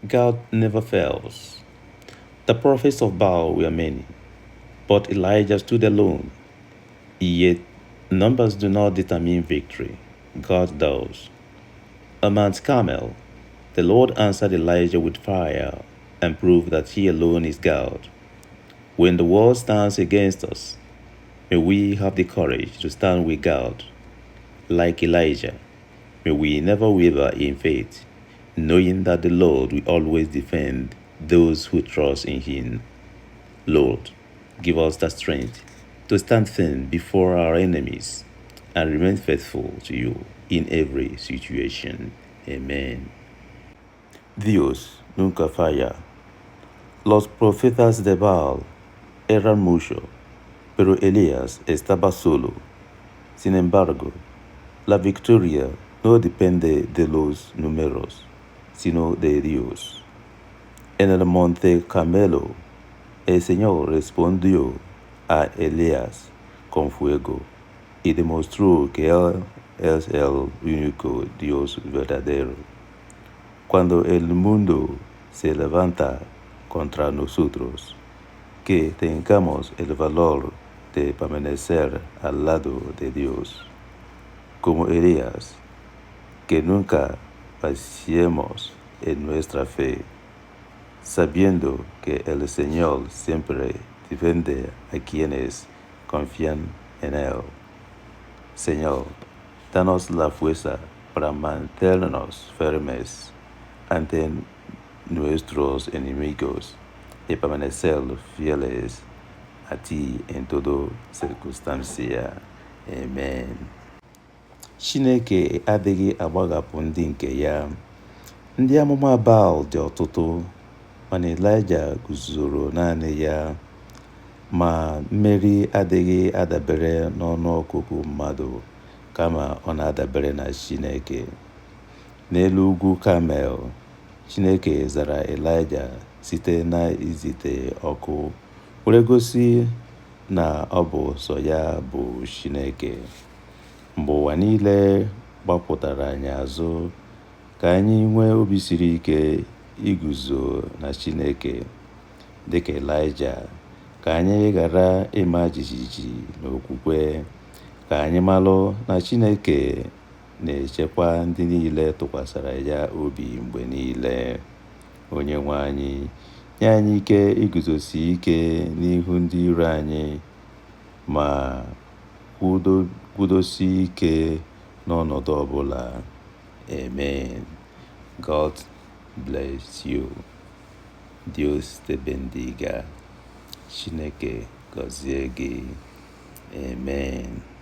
God never fails. The prophets of Baal were many, but Elijah stood alone. Yet numbers do not determine victory. God does. On Mount Carmel, the Lord answered Elijah with fire and proved that he alone is God. When the world stands against us, may we have the courage to stand with God. Like Elijah, may we never waver in faith, knowing that the Lord will always defend those who trust in Him. Lord, give us the strength to stand firm before our enemies and remain faithful to you in every situation. Amen. Dios nunca falla. Los profetas de Baal eran muchos, pero Elías estaba solo. Sin embargo, la victoria no depende de los números, sino de Dios. En el monte Carmelo, el Señor respondió a Elías con fuego y demostró que Él es el único Dios verdadero. Cuando el mundo se levanta contra nosotros, que tengamos el valor de permanecer al lado de Dios. Como Elías, que nunca vaciemos en nuestra fe, sabiendo que el Señor siempre defiende a quienes confían en Él. Señor, danos la fuerza para mantenernos firmes ante nuestros enemigos y permanecer fieles a ti en toda circunstancia. Amen. Chineke adịghị agbahapụ ndị nke ya. Ndị amụma Baal dị ọtụtụ, mana Elijah guzoro naanị ya. Ma mmeri adịghị adabere n'ọnụọgụgụ mmadụ, kama ọ na-adabere na Chineke. N'elu ugwu Kamel, Chineke zara Elijah site na izite ọkụ, were gosi na ọ bụ sọ ya bụ Chineke. Mgbe ụwa niile gbapụtara anyị azụ, ka anyị nwee obi siri ike iguzo na Chineke. Dịka Elijah, ka anyị ghara ịma jijiji n'okwukwe, ka anyị malụ na Chineke na-echekwa ndị niile tụkwasara ya obi mgbe niile. Onyenwe anyị, nye anyị ike iguzosi ike n'ihu ndị iro anyị, ma kwudosi ike n'ọnọdụ ọbụla. Amen. God bless you. Dios te bendiga. Chineke gọzie gị. Amen.